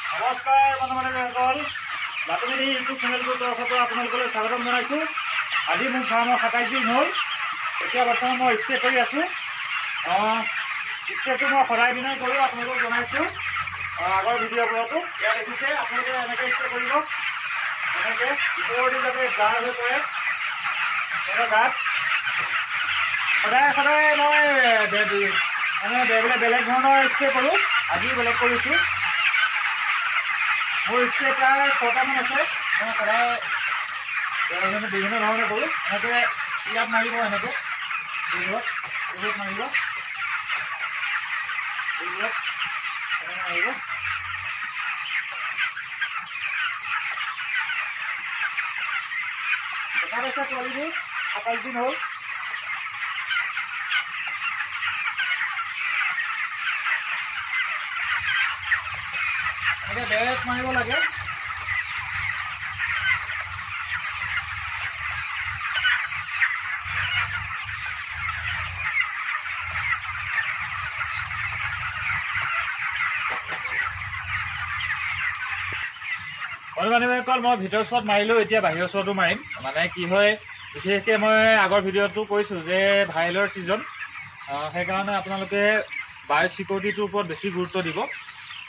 নমস্কাৰ বন্ধু-বান্ধৱীসকল, বাতৰি ইউটিউব চেনেলটোৰ তৰফৰ পৰা আপোনালোকলৈ স্বাগতম জনাইছোঁ। আজি মোৰ ফাৰ্মৰ 27 দিন হ'ল। এতিয়া বৰ্তমান মই স্প্ৰে কৰি আছোঁ। স্প্ৰেটো মই সদায় দিনাই কৰোঁ, আপোনালোকক জনাইছোঁ আগৰ ভিডিঅ'বোৰতো। ইয়াত দেখিছে আপোনালোকে এনেকৈ স্প্ৰে কৰিব, এনেকৈ ওপৰতে যাতে গাঢ় হৈ পৰে। এনেকৈ গাত সদায় মই বেলেগ ধৰণৰ স্প্ৰে কৰোঁ। আজি বেলেগ কৰিছোঁ। মোৰ স্প্ৰে প্ৰায় 6টামান আছে। মই সদায় বিভিন্ন ধৰণে কৰোঁ। এনেকৈ ইয়াত মাৰিব, এনেকৈ এইবোৰত মাৰিব, এইবোৰত এনেকৈ মাৰিব। দেখা পাইছে পোৱালিবোৰ 27 দিন হ'ল। এনেকৈ বেগ মাৰিব লাগে। বন্ধু-বান্ধৱীসকল, মই ভিতৰৰ ওচৰত মাৰিলোঁ, এতিয়া বাহিৰৰ ওচৰতো মাৰিম। মানে কি হয়, বিশেষকৈ মই আগৰ ভিডিঅ'টো কৈছোঁ যে ভাইৰেলৰ ছিজন, সেইকাৰণে আপোনালোকে বায়'চিকিউৰিটিটোৰ ওপৰত বেছি গুৰুত্ব দিব।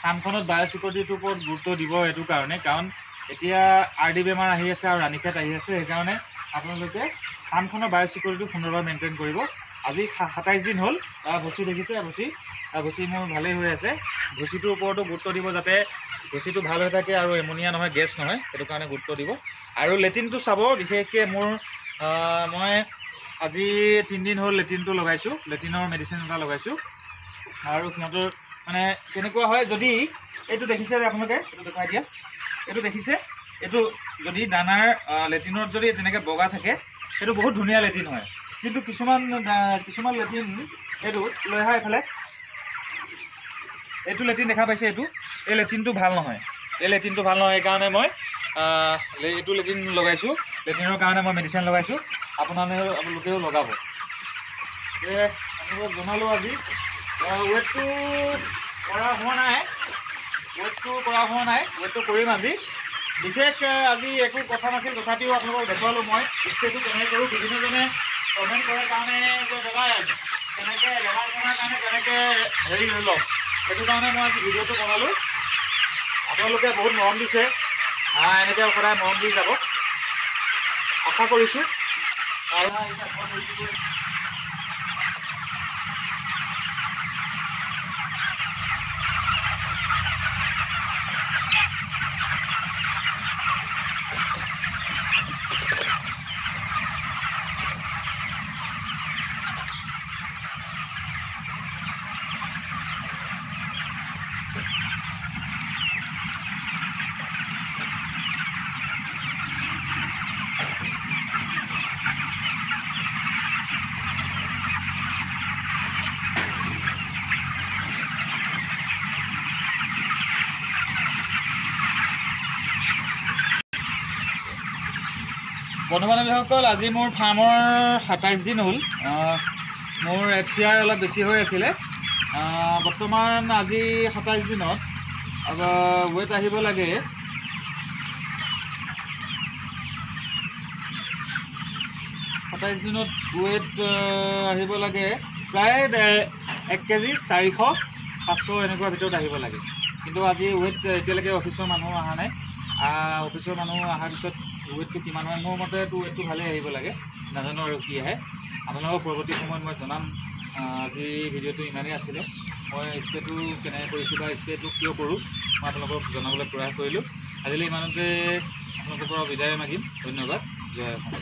ফাৰ্মখনত বায়'চিকিউৰিটিটোৰ ওপৰত গুৰুত্ব দিব এইটো কাৰণে, কাৰণ এতিয়া RD বেমাৰ আহি আছে আৰু ৰাণীখেত আহি আছে। সেইকাৰণে আপোনালোকে ফাৰ্মখনৰ বায়'চিকিউৰিটিটো সুন্দৰভাৱে মেইনটেইন কৰিব। আজি 27 দিন হ'ল। ভুচি দেখিছে, ভুচি মোৰ ভালেই হৈ আছে। ভুচিটোৰ ওপৰতো গুৰুত্ব দিব, যাতে ভুচিটো ভাল হৈ থাকে আৰু এমনিয়া নহয়, গেছ নহয়, সেইটো কাৰণে গুৰুত্ব দিব। আৰু লেট্ৰিনটো চাব, বিশেষকৈ মই আজি 3 দিন হ'ল লেট্ৰিনটো লগাইছোঁ। লেট্ৰিনৰ মেডিচিন এটা লগাইছোঁ। আৰু সিহঁতৰ মানে কেনেকুৱা হয়, যদি এইটো দেখিছে যে আপোনালোকে, এইটো দেখাই দিয়া, এইটো দেখিছে, এইটো যদি দানাৰ লেট্ৰিনত যদি তেনেকৈ বগা থাকে, সেইটো বহুত ধুনীয়া লেট্ৰিন হয়। কিন্তু কিছুমান লেট্ৰিন এইটো লৈ অহা এইফালে, এইটো লেট্ৰিন দেখা পাইছে, এই লেট্ৰিনটো ভাল নহয়। সেইকাৰণে মই এইটো লেট্ৰিন লগাইছোঁ। লেট্ৰিনৰ কাৰণে মই মেডিচিন লগাইছোঁ। আপোনালোকেও লগাব। আপোনালোকক জনালোঁ আজি ৱেটটো কৰা হোৱা নাই। ৱেটটো কৰিম আজি। বিশেষ আজি একো কথা নাছিল, তথাপিও আপোনালোকক দেখুৱালোঁ মই স্প্ৰেটো কেনেকৈ কৰোঁ। বিভিন্নজনে কমেণ্ট কৰাৰ কাৰণে যে দাদা কেনেকৈ বেমাৰ কৰাৰ কাৰণে কেনেকৈ হেৰি লৈ লওক, সেইটো কাৰণে মই আজি ভিডিঅ'টো বনালোঁ। আপোনালোকে বহুত মৰম দিছে, এনেকৈ সদায় মৰম দি যাব আশা কৰিছোঁ। আৰু বন্ধু-বান্ধৱীসকল, আজি মোৰ ফাৰ্মৰ 27 দিন হ'ল। মোৰ FCR অলপ বেছি হৈ আছিলে। বৰ্তমান আজি 27 দিনত ৱেট আহিব লাগে 27 দিনত ৱেট আহিব লাগে প্ৰায় 1 কেজি 400-500 এনেকুৱা ভিতৰত আহিব লাগে। কিন্তু আজি ৱেট এতিয়ালৈকে অফিচৰ মানুহ অহা নাই। অফিচৰ মানুহ অহাৰ পিছত ৱেটটো কিমান হয়, মোৰ মতেতো ৱেটটো ভালেই আহিব লাগে। নাজানো আৰু কি আহে, আপোনালোকক পৰৱৰ্তী সময়ত মই জনাম। আজি ভিডিঅ'টো ইমানেই আছিলে। মই স্প্ৰেটো কেনেকৈ কৰিছোঁ বা স্প্ৰেটো কিয় কৰোঁ, মই আপোনালোকক জনাবলৈ প্ৰয়াস কৰিলোঁ। আজিলৈ ইমানতে আপোনালোকৰ পৰা বিদায় মাগিম। ধন্যবাদ। জয় অসম।